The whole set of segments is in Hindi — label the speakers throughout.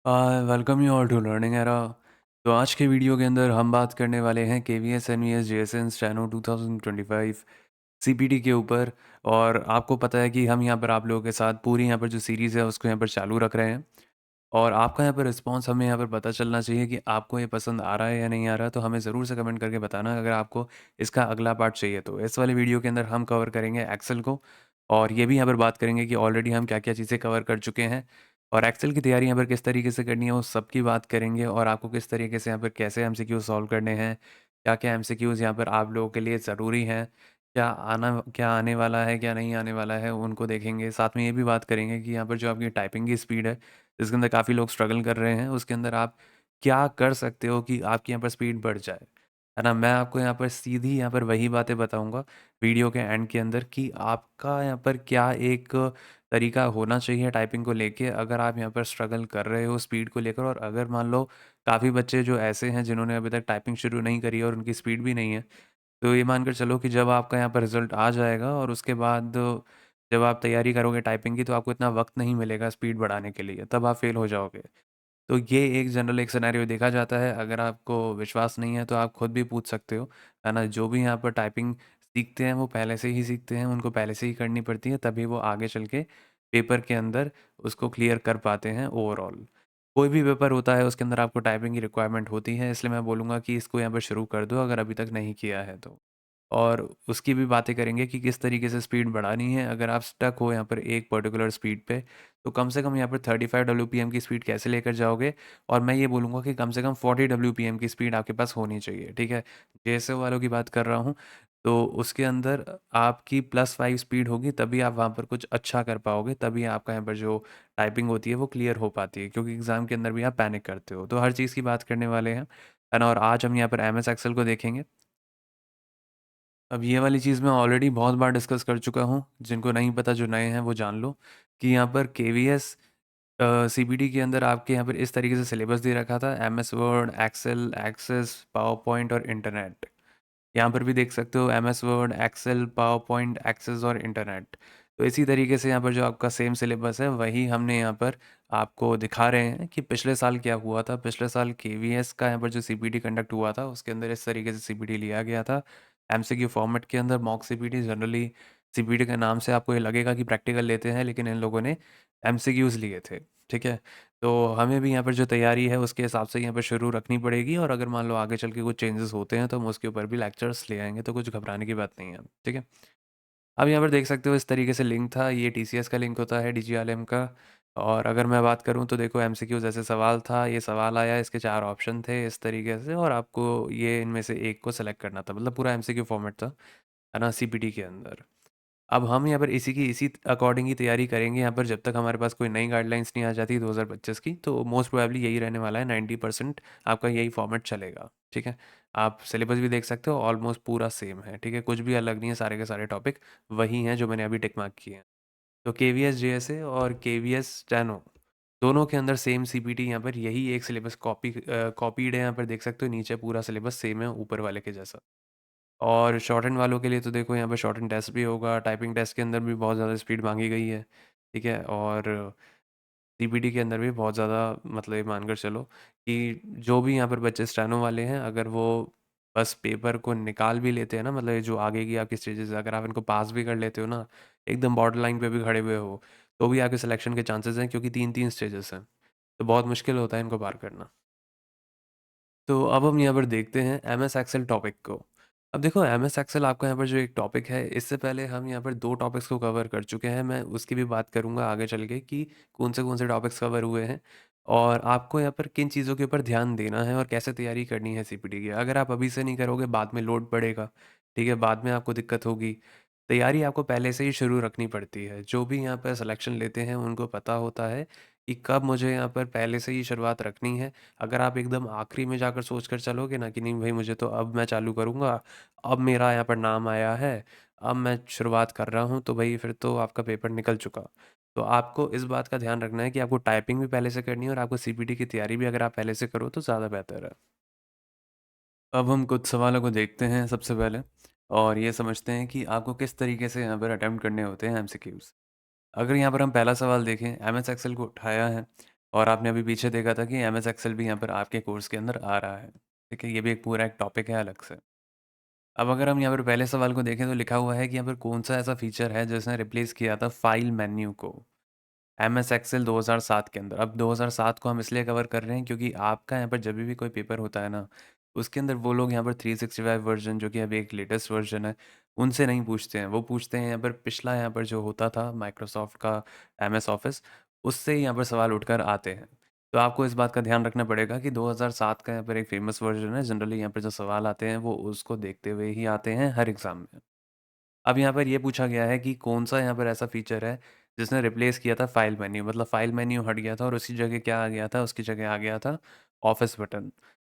Speaker 1: Welcome you all to learning era. तो आज के वीडियो के अंदर हम बात करने वाले हैं K V S N V S J S N steno 2025 C P T के ऊपर। और आपको पता है कि हम यहाँ पर आप लोगों के साथ पूरी यहाँ पर जो सीरीज़ है उसको यहाँ पर चालू रख रहे हैं। और आपका यहाँ पर रिस्पॉन्स हमें यहाँ पर पता चलना चाहिए कि आपको ये पसंद आ रहा है या नहीं आ रहा, तो हमें ज़रूर से कमेंट करके बताना अगर आपको इसका अगला पार्ट चाहिए। तो इस वाले वीडियो के अंदर हम कवर करेंगे एक्सेल को, और ये भी यहाँ पर बात करेंगे कि ऑलरेडी हम क्या क्या चीज़ें कवर कर चुके हैं और एक्सेल की तैयारी यहाँ पर किस तरीके से करनी है उस सब की बात करेंगे। और आपको किस तरीके से यहाँ पर कैसे एमसीक्यू सॉल्व करने हैं, क्या क्या एमसीक्यूज़ यहाँ पर आप लोगों के लिए ज़रूरी हैं, क्या आने वाला है क्या नहीं आने वाला है, उनको देखेंगे। साथ में ये भी बात करेंगे कि यहाँ पर जो आपकी टाइपिंग की स्पीड है, जिसके अंदर काफ़ी लोग स्ट्रगल कर रहे हैं, उसके अंदर आप क्या कर सकते हो कि आपकी यहाँ पर स्पीड बढ़ जाए, है ना? मैं आपको यहाँ पर सीधी यहाँ पर वही बातें बताऊँगा वीडियो के एंड के अंदर कि आपका यहाँ पर क्या एक तरीका होना चाहिए टाइपिंग को लेके अगर आप यहाँ पर स्ट्रगल कर रहे हो स्पीड को लेकर। और अगर मान लो काफ़ी बच्चे जो ऐसे हैं जिन्होंने अभी तक टाइपिंग शुरू नहीं करी है और उनकी स्पीड भी नहीं है, तो ये मानकर चलो कि जब आपका यहाँ पर रिज़ल्ट आ जाएगा और उसके बाद जब आप तैयारी करोगे टाइपिंग की, तो आपको इतना वक़्त नहीं मिलेगा स्पीड बढ़ाने के लिए, तब आप फ़ेल हो जाओगे। तो ये एक जनरल एक सिनेरियो देखा जाता है। अगर आपको विश्वास नहीं है तो आप खुद भी पूछ सकते हो, है ना? जो भी यहाँ पर टाइपिंग सीखते हैं वो पहले से ही सीखते हैं, उनको पहले से ही करनी पड़ती है, तभी वो आगे चल के पेपर के अंदर उसको क्लियर कर पाते हैं ओवरऑल। कोई भी पेपर होता है उसके अंदर आपको टाइपिंग की रिक्वायरमेंट होती है, इसलिए मैं बोलूँगा कि इसको यहाँ पर शुरू कर दो अगर अभी तक नहीं किया है तो। और उसकी भी बातें करेंगे कि किस तरीके से स्पीड बढ़ानी है। अगर आप स्टक हो यहाँ पर एक पर्टिकुलर स्पीड पे, तो कम से कम यहाँ पर 35 डब्ल्यूपीएम की स्पीड कैसे लेकर जाओगे। और मैं ये बोलूँगा कि कम से कम 40 डब्ल्यूपीएम की स्पीड आपके पास होनी चाहिए, ठीक है? जेएसओ वालों की बात कर रहा हूँ, तो उसके अंदर आपकी +5 स्पीड होगी, तभी आप वहाँ पर कुछ अच्छा कर पाओगे, तभी आपका यहाँ पर जो टाइपिंग होती है वो क्लियर हो पाती है, क्योंकि एग्ज़ाम के अंदर भी आप पैनिक करते हो। तो हर चीज़ की बात करने वाले हैं, है ना? और आज हम यहाँ पर एमएस एक्सेल को देखेंगे। अब ये वाली चीज़ मैं ऑलरेडी बहुत बार डिस्कस कर चुका हूँ, जिनको नहीं पता जो नए हैं वो जान लो कि यहाँ पर केवीएस सीपीटी के अंदर आपके यहाँ पर इस तरीके से सिलेबस दे रखा था: MS Word, Excel, Access, PowerPoint और इंटरनेट। यहाँ पर भी देख सकते हो MS Word, Excel, PowerPoint, Access और इंटरनेट। तो इसी तरीके से यहाँ पर जो आपका सेम सिलेबस है वही हमने यहाँ पर आपको दिखा रहे हैं कि पिछले साल क्या हुआ था। पिछले साल केवीएस का यहाँ पर जो सीपीटी कंडक्ट हुआ था उसके अंदर इस तरीके से सीपीटी लिया गया था एमसीक्यू फॉर्मेट के अंदर। मॉक सीपीटी जनरली सीपीटी के नाम से आपको ये लगेगा कि प्रैक्टिकल लेते हैं, लेकिन इन लोगों ने एमसीक्यूज़ लिए थे, ठीक है? तो हमें भी यहाँ पर जो तैयारी है उसके हिसाब से यहाँ पर शुरू रखनी पड़ेगी, और अगर मान लो आगे चल के कुछ चेंजेस होते हैं तो हम उसके ऊपर भी लेक्चर्स ले आएंगे, तो कुछ घबराने की बात नहीं है, ठीक है? अब यहाँ पर देख सकते हो इस तरीके से लिंक था, ये टीसीएस का लिंक होता है, डीजीएलएम का। और अगर मैं बात करूँ तो देखो एमसीक्यू जैसे सवाल था, ये सवाल आया, इसके 4 ऑप्शन थे इस तरीके से, और आपको ये इनमें से एक को सेलेक्ट करना था, मतलब पूरा एमसीक्यू फॉर्मेट था, है ना, सीपीटी के अंदर। अब हम यहाँ पर इसी अकॉर्डिंग ही तैयारी करेंगे यहाँ पर, जब तक हमारे पास कोई नई गाइडलाइंस नहीं आ जाती 2025 की, तो मोस्ट प्रोबेबली यही रहने वाला है। 90% आपका यही फॉर्मेट चलेगा, ठीक है? आप सिलेबस भी देख सकते हो, ऑलमोस्ट पूरा सेम है, ठीक है? कुछ भी अलग नहीं है, सारे के सारे टॉपिक वही हैं जो मैंने अभी टिक मार्क किए हैं। तो केवीएस जेएसए और केवीएस स्टेनो दोनों के अंदर सेम सीपीटी, यहाँ पर यही एक सिलेबस कॉपीड है। यहाँ पर देख सकते हो नीचे पूरा सिलेबस सेम है ऊपर वाले के जैसा। और शॉर्ट हैंड वालों के लिए तो देखो यहाँ पे शॉर्ट हैंड टेस्ट भी होगा, टाइपिंग टेस्ट के अंदर भी बहुत ज़्यादा स्पीड मांगी गई है, ठीक है? और सीपीटी के अंदर भी बहुत ज़्यादा, मतलब ये मानकर चलो कि जो भी यहाँ पर बच्चे स्टेनो वाले हैं, अगर वो बस पेपर को निकाल भी लेते हैं ना, मतलब ये जो आगे की आपकी स्टेजेस, अगर आप इनको पास भी कर लेते हो ना, एकदम बॉर्डर लाइन पे भी खड़े हुए हो, तो भी आपके सिलेक्शन के चांसेस हैं, क्योंकि 3-3 स्टेजेस हैं, तो बहुत मुश्किल होता है इनको पार करना। तो अब हम यहाँ पर देखते हैं एमएस एक्सेल टॉपिक को। अब देखो एमएस एक्सेल आपका यहाँ पर जो एक टॉपिक है, इससे पहले हम यहाँ पर 2 टॉपिक्स को कवर कर चुके हैं। मैं उसकी भी बात करूँगा आगे चल के कि कौन से टॉपिक्स कवर हुए हैं और आपको यहाँ पर किन चीज़ों के ऊपर ध्यान देना है और कैसे तैयारी करनी है सीपीटी की। अगर आप अभी से नहीं करोगे, बाद में लोड पड़ेगा, ठीक है? बाद में आपको दिक्कत होगी। तैयारी आपको पहले से ही शुरू रखनी पड़ती है। जो भी यहाँ पर सिलेक्शन लेते हैं उनको पता होता है कि कब मुझे यहाँ पर पहले से ही शुरुआत रखनी है। अगर आप एकदम आखिरी में जाकर सोच कर चलोगे ना कि नहीं भाई मुझे तो अब मैं चालू करूँगा, अब मेरा यहाँ पर नाम आया है, अब मैं शुरुआत कर रहा हूँ, तो भाई फिर तो आपका पेपर निकल चुका। तो आपको इस बात का ध्यान रखना है कि आपको टाइपिंग भी पहले से करनी है और आपको सीपीटी की तैयारी भी अगर आप पहले से करो तो ज़्यादा बेहतर है। अब हम कुछ सवालों को देखते हैं सबसे पहले, और ये समझते हैं कि आपको किस तरीके से यहाँ पर अटेम्प्ट करने होते हैं एमसीक्यूज़। अगर यहाँ पर हम पहला सवाल देखें, एमएस एक्सेल को उठाया है, और आपने अभी पीछे देखा था कि एमएस एक्सेल भी यहाँ पर आपके कोर्स के अंदर आ रहा है। ठीक है, ये भी एक पूरा एक टॉपिक है अलग से। अब अगर हम यहाँ पर पहले सवाल को देखें तो लिखा हुआ है कि यहाँ पर कौन-सा ऐसा फ़ीचर है जिसने रिप्लेस किया था फ़ाइल मेन्यू को एमएस एक्सेल 2007 के अंदर। अब 2007 को हम इसलिए कवर कर रहे हैं क्योंकि आपका यहाँ पर जब भी कोई पेपर होता है ना, उसके अंदर वो लोग यहाँ पर 365 वर्ज़न जो कि अभी एक लेटेस्ट वर्ज़न है, उनसे नहीं पूछते हैं। वो पूछते हैं यहाँ पर पिछला यहाँ पर जो होता था माइक्रोसॉफ्ट का एमएस ऑफ़िस, उससे ही यहाँ पर सवाल उठकर आते हैं। तो आपको इस बात का ध्यान रखना पड़ेगा कि 2007 का यहाँ पर एक फ़ेमस वर्ज़न है, जनरली यहाँ पर जो सवाल आते हैं वो उसको देखते हुए ही आते हैं हर एग्ज़ाम में। अब यहाँ पर ये पूछा गया है कि कौन-सा यहाँ पर ऐसा फ़ीचर है, जिसने रिप्लेस किया था फ़ाइल मेन्यू मतलब फ़ाइल मेन्यू हट गया था और उसी जगह क्या आ गया था, उसकी जगह आ गया था ऑफ़िस बटन।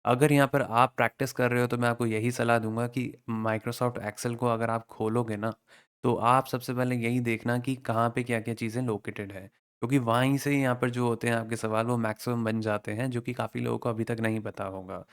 Speaker 1: अगर यहाँ पर आप प्रैक्टिस कर रहे हो तो मैं आपको यही सलाह दूँगा कि माइक्रोसॉफ्ट एक्सेल को अगर आप खोलोगे ना, तो आप सबसे पहले यही देखना कि कहाँ पे क्या-क्या चीज़ें लोकेटेड है। क्योंकि वहीं से ही यहाँ पर जो होते हैं आपके सवाल वो मैक्सिमम बन जाते हैं, जो कि काफ़ी लोगों को अभी तक नहीं पता होगा।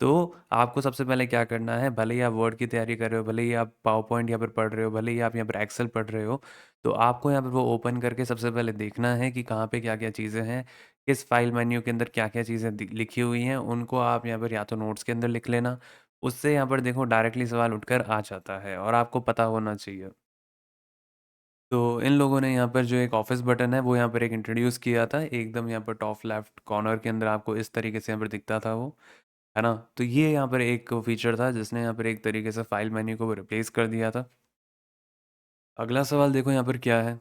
Speaker 1: तो आपको सबसे पहले क्या करना है, भले ही आप वर्ड की तैयारी कर रहे हो, भले ही आप पावर पॉइंट यहाँ पर पढ़ रहे हो, भले ही आप यहाँ पर एक्सेल पढ़ रहे हो, तो आपको यहाँ पर वो ओपन करके सबसे पहले देखना है कि कहाँ पे क्या-क्या चीज़ें हैं, किस फाइल मेन्यू के अंदर क्या-क्या चीज़ें लिखी हुई हैं, उनको आप यहाँ पर या तो नोट्स के अंदर लिख लेना, उससे यहाँ पर देखो डायरेक्टली सवाल उठकर आ जाता है और आपको पता होना चाहिए। तो इन लोगों ने यहाँ पर जो एक ऑफ़िस बटन है, वो यहाँ पर एक इंट्रोड्यूस किया था, एकदम यहाँ पर टॉप लेफ्ट कॉर्नर के अंदर आपको इस तरीके से यहाँ पर दिखता था वो। है ना? तो ये यहाँ पर एक फ़ीचर था जिसने यहाँ पर एक तरीके से फ़ाइल मेन्यू को रिप्लेस कर दिया था। अगला सवाल देखो यहाँ पर क्या है?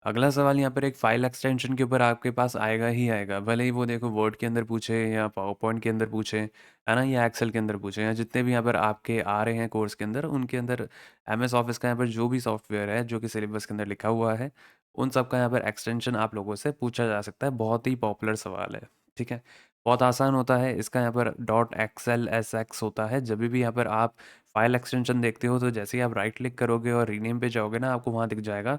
Speaker 1: अगला सवाल यहाँ पर एक फ़ाइल एक्सटेंशन के ऊपर आपके पास आएगा ही आएगा। भले ही वो देखो वर्ड के अंदर पूछे या पावर पॉइंट के अंदर पूछे, है ना? या एक्सेल के अंदर पूछे या जितने भी यहाँ पर आपके आ रहे हैं कोर्स के अंदर, उनके अंदर एमएस ऑफ़िस का यहाँ पर जो भी सॉफ्टवेयर है, जो कि सिलेबस के अंदर लिखा हुआ है, उन सब का यहाँ पर एक्सटेंशन आप लोगों से पूछा जा सकता है। बहुत ही पॉपुलर सवाल है, ठीक है? बहुत आसान होता है, इसका यहाँ पर डॉट XLSX होता है। जभी भी यहाँ पर आप फ़ाइल एक्सटेंशन देखते हो, तो जैसे ही आप राइट क्लिक करोगे और रीनेम पे जाओगे ना, आपको वहाँ दिख जाएगा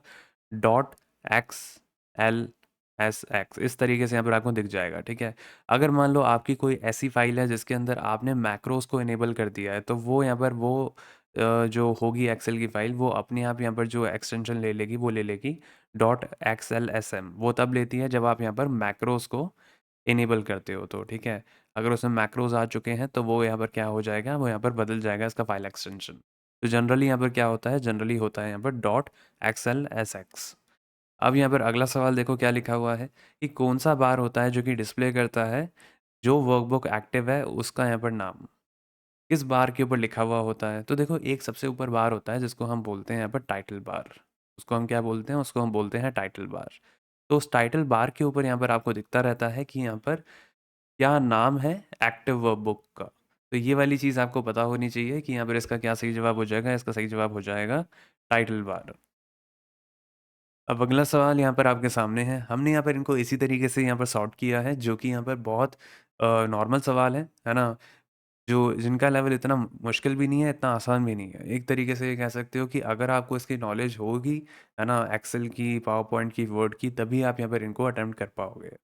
Speaker 1: डॉट XLSX इस तरीके से यहाँ पर आपको दिख जाएगा, ठीक है? अगर मान लो आपकी कोई ऐसी फ़ाइल है जिसके अंदर आपने मैक्रोज़ को इनेबल कर दिया है, तो वो यहाँ पर वो जो होगी एक्सेल की फ़ाइल वो अपने आप यहाँ पर जो एक्सटेंशन ले लेगी, वो ले लेगी डॉट XLSM वो तब लेती है जब आप यहाँ पर मैक्रोज़ को इनेबल करते हो तो, ठीक है? अगर उसमें मैक्रोज़ आ चुके हैं, तो वो यहाँ पर क्या हो जाएगा, वो यहाँ पर बदल जाएगा इसका फ़ाइल एक्सटेंशन। तो जनरली यहाँ पर क्या होता है, जनरली होता है यहाँ पर डॉट XLSX। अब यहाँ पर अगला सवाल देखो क्या लिखा हुआ है कि कौन-सा बार होता है जो कि डिस्प्ले करता है, जो वर्कबुक एक्टिव है उसका यहाँ पर नाम, किस बार के ऊपर लिखा हुआ होता है? तो देखो एक सबसे ऊपर बार होता है जिसको हम बोलते हैं यहाँ पर टाइटल बार। उसको हम क्या बोलते हैं? उसको हम बोलते हैं टाइटल बार। तो उस टाइटल बार के ऊपर यहाँ पर आपको दिखता रहता है कि यहाँ पर क्या नाम है एक्टिव वर्कबुक का। तो ये वाली चीज़ आपको पता होनी चाहिए कि यहाँ पर इसका क्या सही जवाब हो जाएगा, इसका सही जवाब हो जाएगा टाइटल बार। अब अगला सवाल यहाँ पर आपके सामने है। हमने यहाँ पर इनको इसी तरीके से यहाँ पर सॉर्ट किया है जो कि यहाँ पर बहुत नॉर्मल सवाल है ना? जो जिनका लेवल इतना मुश्किल भी नहीं है, इतना आसान भी नहीं है। एक तरीके से ये कह सकते हो कि अगर आपको इसकी नॉलेज होगी, है ना? एक्सेल की, पावर पॉइंट की, वर्ड की, तभी आप यहाँ पर इनको अटेम्प्ट कर पाओगे।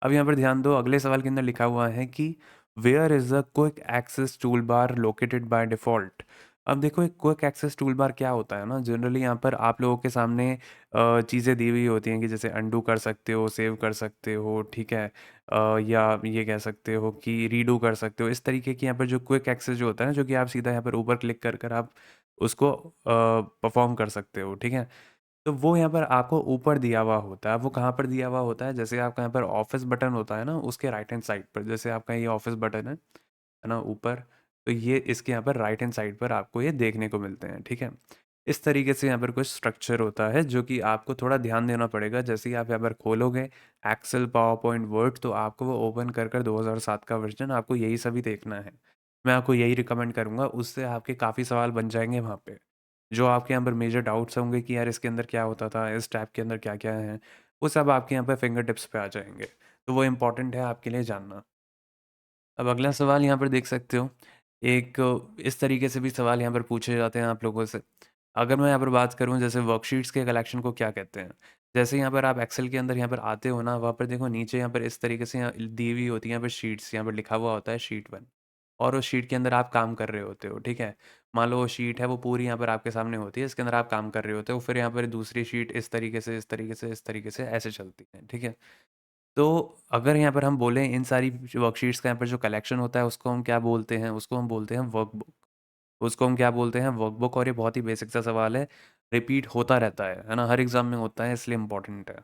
Speaker 1: अब यहाँ पर ध्यान दो अगले सवाल के अंदर लिखा हुआ है कि where is the quick access toolbar located by default. अब देखो एक क्विक एक्सेस टूल बार क्या होता है ना जनरली यहाँ पर आप लोगों के सामने चीज़ें दी हुई होती हैं कि जैसे अंडू कर सकते हो, सेव कर सकते हो, ठीक है? या ये कह सकते हो कि रीडू कर सकते हो। इस तरीके की यहाँ पर जो क्विक एक्सेस जो होता है ना जो कि आप सीधा यहाँ पर ऊपर क्लिक कर कर आप उसको परफ़ॉर्म कर सकते हो, ठीक है? तो वो यहाँ पर आपको ऊपर दिया हुआ होता है। वो कहाँ पर दिया हुआ होता है? जैसे आपका यहाँ पर ऑफ़िस बटन होता है ना, उसके राइट हैंड साइड पर। जैसे आपका ये ऑफ़िस बटन है ना ऊपर? तो ये इसके यहाँ पर राइट हैंड साइड पर आपको ये देखने को मिलते हैं, ठीक है? इस तरीके से यहाँ पर कुछ स्ट्रक्चर होता है जो कि आपको थोड़ा ध्यान देना पड़ेगा। जैसे ही आप यहाँ पर खोलोगे एक्सेल, पावर पॉइंट, वर्ड तो आपको वो ओपन कर कर 2007 का वर्ज़न आपको यही सभी देखना है। मैं आपको यही रिकमेंड करूँगा, उससे आपके काफ़ी सवाल बन जाएँगे वहाँ पे। जो आपके यहाँ पर मेजर डाउट्स होंगे कि यार इसके अंदर क्या होता था, इस टैब के अंदर क्या-क्या है, वो सब आपके यहाँ पे फिंगर टिप्स पे आ जाएँगे। तो वो इम्पोर्टेंट है आपके लिए जानना। अब अगला सवाल यहाँ पर देख सकते हो, एक इस तरीके से भी सवाल यहाँ पर पूछे जाते हैं आप लोगों से। अगर मैं यहाँ पर बात करूँ जैसे वर्कशीट्स के कलेक्शन को क्या कहते हैं? जैसे यहाँ पर आप एक्सेल के अंदर यहाँ पर आते हो ना, वहाँ पर देखो नीचे यहाँ पर इस तरीके से यहाँ दी हुई होती है यहाँ पर शीट्स, यहाँ पर लिखा हुआ होता है शीट 1 और उस शीट के अंदर आप काम कर रहे होते हो, ठीक है? मान लो वो शीट है वो पूरी यहाँ पर आपके सामने होती है, इसके अंदर आप काम कर रहे होते हो, फिर यहाँ पर दूसरी शीट इस तरीके से, इस तरीके से, इस तरीके से ऐसे चलती है, ठीक है? तो अगर यहाँ पर हम बोलें इन सारी वर्कशीट्स का यहाँ पर जो कलेक्शन होता है उसको हम क्या बोलते हैं? उसको हम बोलते हैं वर्कबुक। उसको हम क्या बोलते हैं? वर्कबुक। और ये बहुत ही बेसिक सा सवाल है, रिपीट होता रहता है ना? हर एग्ज़ाम में होता है, इसलिए इम्पोर्टेंट है।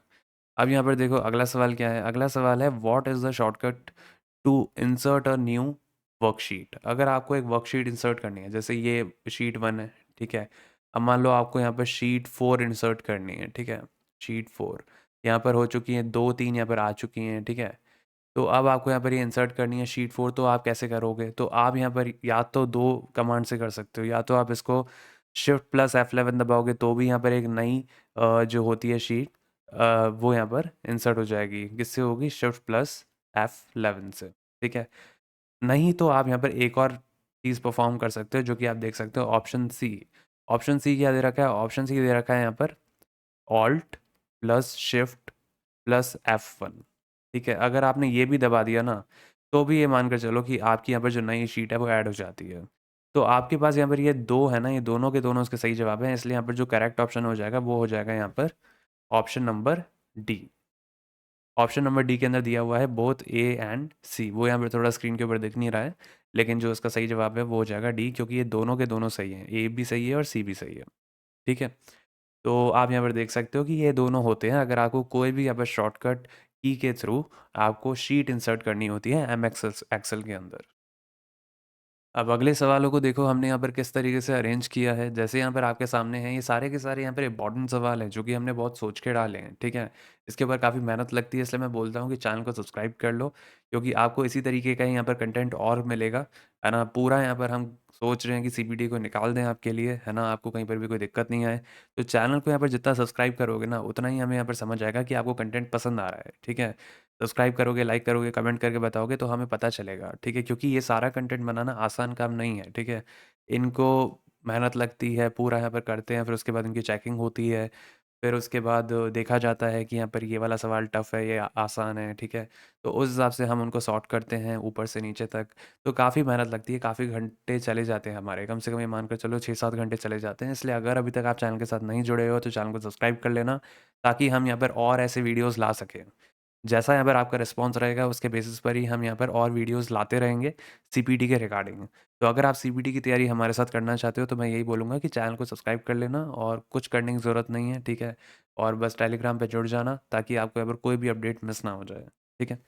Speaker 1: अब यहाँ पर देखो अगला सवाल क्या है? अगला सवाल है what is the shortcut to insert a new worksheet. अगर आपको एक वर्कशीट इंसर्ट करनी है, जैसे ये शीट 1 है, ठीक है? अब मान लो आपको यहाँ पर शीट 4 इंसर्ट करनी है, ठीक है? शीट 4 यहाँ पर हो चुकी है, 2-3 यहाँ पर आ चुकी हैं, ठीक है? तो अब आपको यहाँ पर ये इंसर्ट करनी है शीट 4, तो आप कैसे करोगे? तो आप यहाँ पर या तो 2 कमांड से कर सकते हो, या तो आप इसको शिफ्ट प्लस F11 दबाओगे तो भी यहाँ पर एक नई जो होती है शीट वो यहाँ पर इंसर्ट हो जाएगी। किससे होगी? शिफ्ट प्लस F11 से, ठीक है? नहीं तो आप यहाँ पर एक और चीज़ परफॉर्म कर सकते हो, जो कि आप देख सकते हो ऑप्शन सी। ऑप्शन सी क्या दे रखा है? ऑप्शन सी दे रखा है यहाँ पर alt plus shift plus F1, ठीक है? अगर आपने ये भी दबा दिया ना, तो भी ये मान कर चलो कि आपकी यहाँ पर जो नई शीट है वो ऐड हो जाती है। तो आपके पास यहाँ पर ये 2 है ना, ये दोनों के दोनों इसके सही जवाब हैं, इसलिए यहाँ पर जो करेक्ट ऑप्शन हो जाएगा वो हो जाएगा यहाँ पर option number D. Option number D के अंदर दिया हुआ है बोथ ए एंड सी। वो यहाँ पर थोड़ा स्क्रीन के ऊपर दिख नहीं रहा है, लेकिन जो इसका सही जवाब है वो हो जाएगा डी, क्योंकि ये दोनों के दोनों सही हैं। ए भी सही है और सी भी सही है, ठीक है? तो आप यहाँ पर देख सकते हो कि ये दोनों होते हैं। अगर आपको कोई भी यहाँ पर शॉर्टकट की के थ्रू आपको शीट इंसर्ट करनी होती है एम एक्सेल के अंदर। अब अगले सवालों को देखो हमने यहाँ पर किस तरीके से अरेंज किया है। जैसे यहाँ पर आपके सामने हैं, ये सारे के सारे यहाँ पर इंपॉर्टेंट सवाल हैं जो कि हमने बहुत सोच के डाले हैं, ठीक है? इसके ऊपर काफ़ी मेहनत लगती है, इसलिए मैं बोलता हूँ कि चैनल को सब्सक्राइब कर लो, क्योंकि आपको इसी तरीके का ही यहाँ पर कंटेंट और मिलेगा, है ना? पूरा यहाँ पर हम सोच रहे हैं कि सीपीटी को निकाल दें आपके लिए, है ना? आपको कहीं पर भी कोई दिक्कत नहीं आए। तो चैनल को यहाँ पर जितना सब्सक्राइब करोगे ना, उतना ही हमें यहाँ पर समझ आएगा कि आपको कंटेंट पसंद आ रहा है, ठीक है? सब्सक्राइब करोगे, लाइक करोगे, कमेंट करके बताओगे तो हमें पता चलेगा, ठीक है? क्योंकि ये सारा कंटेंट बनाना आसान काम नहीं है, ठीक है? इनको मेहनत लगती है, पूरा यहाँ पर करते हैं, फिर उसके बाद इनकी चेकिंग होती है, फिर उसके बाद देखा जाता है कि यहाँ पर ये वाला सवाल टफ़ है, ये आसान है, ठीक है? तो उस हिसाब से हम उनको सॉर्ट करते हैं ऊपर से नीचे तक। तो काफ़ी मेहनत लगती है, काफ़ी घंटे चले जाते हैं हमारे, कम से कम ये मानकर चलो 6-7 घंटे चले जाते हैं। इसलिए अगर अभी तक आप चैनल के साथ नहीं जुड़े हो, तो चैनल को सब्सक्राइब कर लेना, ताकि हम यहाँ पर और ऐसे वीडियोज़ ला सकें। जैसा यहाँ पर आपका रिस्पॉन्स रहेगा, उसके बेसिस पर ही हम यहाँ पर और वीडियोज़ लाते रहेंगे सीपीटी के रिगार्डिंग। तो अगर आप सीपीटी की तैयारी हमारे साथ करना चाहते हो, तो मैं यही बोलूँगा कि चैनल को सब्सक्राइब कर लेना, और कुछ करने की ज़रूरत नहीं है, ठीक है? और बस टेलीग्राम पे जुड़ जाना, ताकि आपको यहाँ पर कोई भी अपडेट मिस ना हो जाए, ठीक है?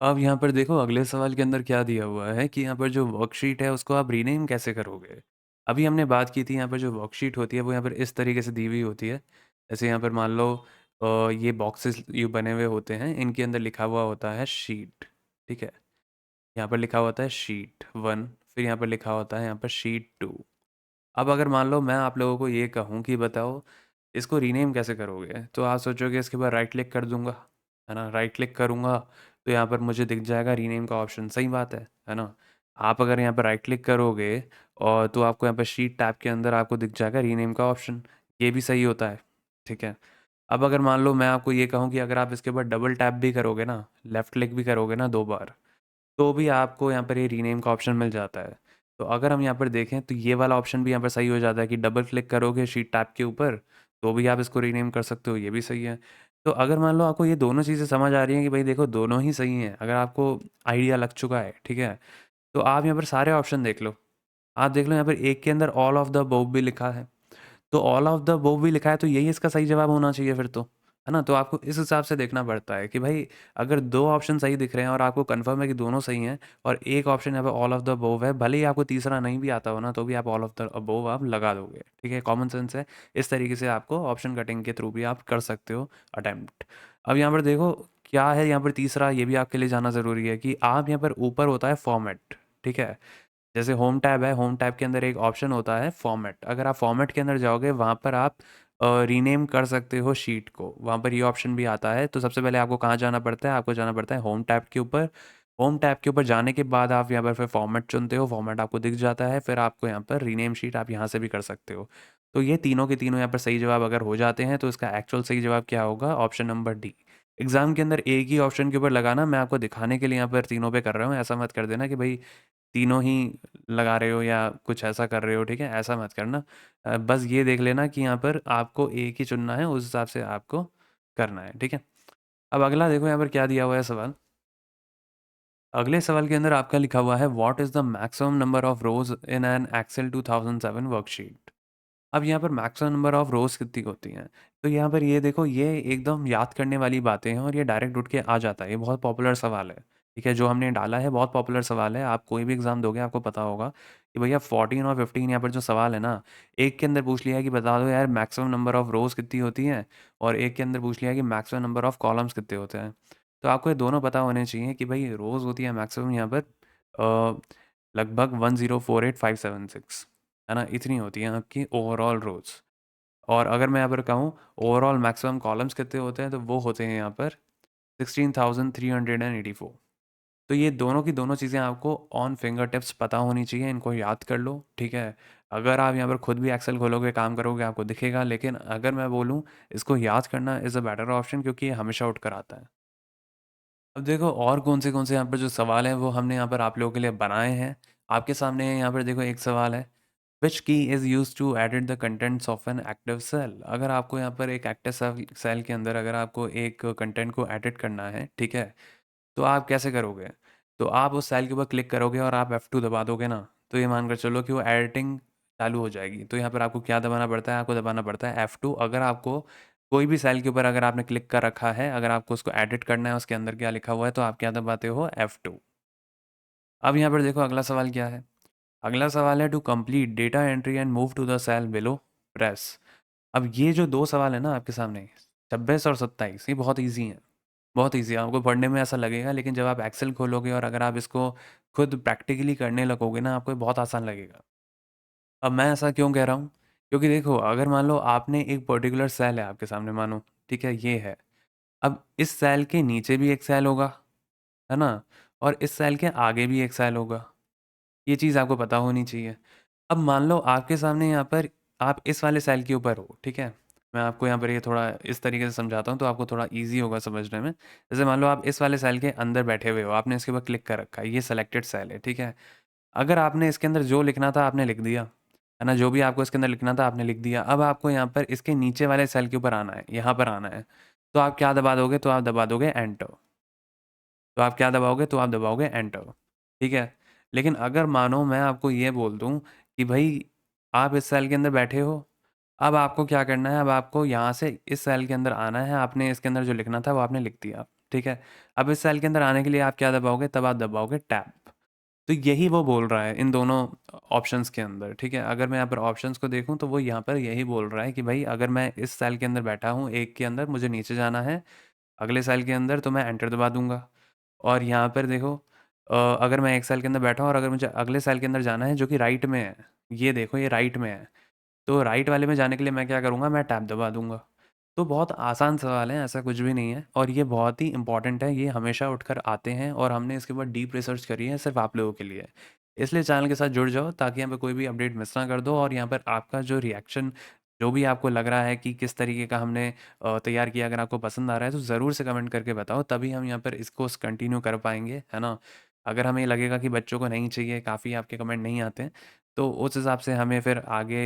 Speaker 1: अब यहाँ पर देखो अगले सवाल के अंदर क्या दिया हुआ है कि यहाँ पर जो वर्कशीट है उसको आप रीनेम कैसे करोगे? अभी हमने बात की थी, यहाँ पर जो वर्कशीट होती है वो यहाँ पर इस तरीके से दी हुई होती है। जैसे यहाँ पर मान लो ये बॉक्सेस ये बने हुए होते हैं, इनके अंदर लिखा हुआ होता है शीट, ठीक है? यहाँ पर लिखा हुआ होता है शीट 1, फिर यहाँ पर लिखा होता है यहाँ पर शीट 2। अब अगर मान लो मैं आप लोगों को ये कहूँ कि बताओ इसको रीनेम कैसे करोगे? तो आप सोचोगे इसके बाद राइट क्लिक कर दूँगा, है ना? राइट क्लिक करूँगा तो यहाँ पर मुझे दिख जाएगा रीनेम का ऑप्शन, सही बात है ना? आप अगर यहाँ पर राइट क्लिक करोगे और तो आपको यहाँ पर शीट टैब के अंदर आपको दिख जाएगा रीनेम का ऑप्शन, ये भी सही होता है, ठीक है? अब अगर मान लो मैं आपको ये कहूँ कि अगर आप इसके ऊपर डबल टैप भी करोगे ना, लेफ़्ट क्लिक भी करोगे ना 2 बार, तो भी आपको यहाँ पर ये रीनेम का ऑप्शन मिल जाता है। तो अगर हम यहाँ पर देखें तो ये वाला ऑप्शन भी यहाँ पर सही हो जाता है कि डबल क्लिक करोगे शीट टैब के ऊपर, तो भी आप इसको रीनेम कर सकते हो, ये भी सही है। तो अगर मान लो आपको ये दोनों चीज़ें समझ आ रही हैं कि भाई देखो दोनों ही सही हैं, अगर आपको आइडिया लग चुका है, ठीक है? तो आप यहाँ पर सारे ऑप्शन देख लो। आप देख लो यहाँ पर एक के अंदर ऑल ऑफ द अबव भी लिखा है। तो ऑल ऑफ द अबव भी लिखा है, तो यही इसका सही जवाब होना चाहिए फिर तो, है ना? तो आपको इस हिसाब से देखना पड़ता है कि भाई अगर 2 ऑप्शन सही दिख रहे हैं और आपको कन्फर्म है कि दोनों सही हैं, और एक ऑप्शन यहाँ पे ऑल ऑफ द अबव है, भले ही आपको तीसरा नहीं भी आता हो ना, तो भी आप ऑल ऑफ द अबव आप लगा दोगे, ठीक है? कॉमन सेंस है। इस तरीके से आपको ऑप्शन कटिंग के थ्रू भी आप कर सकते हो अटेम्प्ट। अब यहाँ पर देखो क्या है, यहाँ पर तीसरा ये भी आपके लिए जानना ज़रूरी है कि आप यहाँ पर ऊपर होता है फॉर्मेट, ठीक है? जैसे होम टैब है, होम टैब के अंदर एक ऑप्शन होता है फॉर्मेट। अगर आप फॉर्मेट के अंदर जाओगे, वहाँ पर आप रीनेम कर सकते हो शीट को, वहाँ पर ये ऑप्शन भी आता है। तो सबसे पहले आपको कहाँ जाना पड़ता है? आपको जाना पड़ता है होम टैब के ऊपर। होम टैब के ऊपर जाने के बाद आप यहाँ पर फिर फॉर्मेट चुनते हो, फॉर्मेट आपको दिख जाता है, फिर आपको यहाँ पर रीनेम शीट आप यहाँ से भी कर सकते हो। तो ये तीनों के तीनों यहाँ पर सही जवाब अगर हो जाते हैं, तो इसका एक्चुअल सही जवाब क्या होगा? Option number D. एग्ज़ाम के अंदर एक ही ऑप्शन के ऊपर लगाना, मैं आपको दिखाने के लिए यहाँ पर तीनों पे कर रहा हूँ। ऐसा मत कर देना कि भाई तीनों ही लगा रहे हो या कुछ ऐसा कर रहे हो, ठीक है? ऐसा मत करना। बस ये देख लेना कि यहाँ पर आपको एक ही चुनना है, उस हिसाब से आपको करना है, ठीक है? अब अगला देखो यहाँ पर क्या दिया हुआ है सवाल। अगले सवाल के अंदर आपका लिखा हुआ है what is the maximum number of rows in an Excel 2007 worksheet. अब यहाँ पर मैक्सिमम नंबर ऑफ रोज कितनी होती हैं? तो यहाँ पर ये देखो, ये एकदम याद करने वाली बातें हैं और ये डायरेक्ट उठ के आ जाता है। ये बहुत पॉपुलर सवाल है, ठीक है? जो हमने डाला है बहुत पॉपुलर सवाल है। आप कोई भी एग्ज़ाम दोगे आपको पता होगा कि भैया 14 और 15 यहाँ पर जो सवाल है ना, एक के अंदर पूछ लिया है कि बता दो यार मैक्सिमम नंबर ऑफ रोज कितनी होती हैं, और एक के अंदर पूछ लिया है कि मैक्सिमम नंबर ऑफ कॉलम्स कितने होते हैं। तो आपको ये दोनों पता होने चाहिए कि भाई रोज़ होती है मैक्सिमम यहाँ पर लगभग 1048576, है ना? इतनी होती हैं आपकी ओवरऑल रोज़। और अगर मैं यहाँ पर कहूँ ओवरऑल मैक्सिमम कॉलम्स कितने होते हैं, तो वो होते हैं यहाँ पर 16,384। तो ये दोनों की दोनों चीज़ें आपको ऑन फिंगर टिप्स पता होनी चाहिए, इनको याद कर लो, ठीक है? अगर आप यहाँ पर खुद भी एक्सेल खोलोगे, काम करोगे, आपको दिखेगा, लेकिन अगर मैं बोलूँ इसको याद करना इज़ अ बेटर ऑप्शन, क्योंकि ये हमेशा उठ कर आता है। अब देखो और कौन से यहाँ पर जो सवाल हैं वो हमने यहाँ पर आप लोगों के लिए बनाए हैं। आपके सामने यहाँ पर देखो एक सवाल है, which key is used to edit the contents of an active cell. अगर आपको यहाँ पर एक एक्टिव सेल के अंदर अगर आपको एक कंटेंट को एडिट करना है, ठीक है, तो आप कैसे करोगे? तो आप उस सेल के ऊपर क्लिक करोगे और आप F2 दबा दोगे ना, तो ये मान कर चलो कि वो एडिटिंग चालू हो जाएगी। तो यहाँ पर आपको क्या दबाना पड़ता है? आपको दबाना पड़ता है F2। अगर आपको कोई भी सेल के ऊपर अगर आपने क्लिक कर रखा है, अगर आपको उसको एडिट करना है, उसके अंदर क्या लिखा हुआ है, तो आप क्या दबाते हो? F2। अब यहाँ पर देखो अगला सवाल क्या है? अगला सवाल है to complete data entry and move to the cell below press. अब ये जो दो सवाल है ना आपके सामने, 26 और 27, ये बहुत ईजी हैं। बहुत ईजी है, आपको पढ़ने में ऐसा लगेगा, लेकिन जब आप एक्सेल खोलोगे और अगर आप इसको खुद प्रैक्टिकली करने लगोगे ना, आपको ये बहुत आसान लगेगा। अब मैं ऐसा क्यों कह रहा हूँ? क्योंकि देखो अगर मान लो आपने एक पर्टिकुलर सेल है आपके सामने, मानो ठीक है ये है। अब इस सेल के नीचे भी एक सेल होगा, है ना? और इस सेल के आगे भी एक सेल होगा। ये चीज़ आपको पता होनी चाहिए। अब मान लो आपके सामने यहाँ पर आप इस वाले सेल के ऊपर हो, ठीक है? मैं आपको यहाँ पर ये थोड़ा इस तरीके से समझाता हूँ तो आपको थोड़ा ईज़ी होगा समझने में। जैसे मान लो आप इस वाले सेल के अंदर बैठे हुए हो, आपने इसके ऊपर क्लिक कर रखा है, ये सेलेक्टेड सेल है, ठीक है? अगर आपने इसके अंदर जो लिखना था आपने लिख दिया, है ना? जो भी आपको इसके अंदर लिखना था आपने लिख दिया। अब आपको यहाँ पर इसके नीचे वाले सेल के ऊपर आना है, यहाँ पर आना है। तो आप क्या दबा दोगे? तो आप दबा दोगे एंटर। तो आप क्या दबाओगे? तो आप दबाओगे एंटर, ठीक है? लेकिन अगर मानो मैं आपको ये बोल दूँ कि भई आप इस सेल के अंदर बैठे हो, अब आपको क्या करना है? अब आपको यहाँ से इस सेल के अंदर आना है, आपने इसके अंदर जो लिखना था वो आपने लिख दिया, ठीक है? अब इस सेल के अंदर आने के लिए आप क्या दबाओगे? तब आप दबाओगे टैब। तो यही वो बोल रहा है इन दोनों ऑप्शंस के अंदर, ठीक है? अगर मैं यहाँ पर ऑप्शंस को देखूँ तो वो यहाँ पर यही बोल रहा है कि भई अगर मैं इस सेल के अंदर बैठा हूँ, एक के अंदर मुझे नीचे जाना है, अगले सेल के अंदर तो मैं एंटर दबा दूँगा। और यहाँ पर देखो अगर मैं एक सेल के अंदर बैठा हूँ और अगर मुझे अगले सेल के अंदर जाना है जो कि राइट में है, ये देखो ये राइट में है, तो राइट वाले में जाने के लिए मैं क्या करूँगा? मैं टैब दबा दूँगा। तो बहुत आसान सवाल है, ऐसा कुछ भी नहीं है और ये बहुत ही इम्पोर्टेंट है, ये हमेशा उठकर आते हैं और हमने इसके ऊपर डीप रिसर्च करी है सिर्फ़ आप लोगों के लिए। इसलिए चैनल के साथ जुड़ जाओ ताकि यहाँ पे कोई भी अपडेट मिस ना कर दो और यहाँ पर आपका जो रिएक्शन, जो भी आपको लग रहा है कि किस तरीके का हमने तैयार किया, अगर आपको पसंद आ रहा है तो ज़रूर से कमेंट करके बताओ, तभी हम यहाँ पर इसको कंटिन्यू कर पाएँगे, है ना? अगर हमें लगेगा कि बच्चों को नहीं चाहिए, काफ़ी आपके कमेंट नहीं आते हैं, तो उस हिसाब से हमें फिर आगे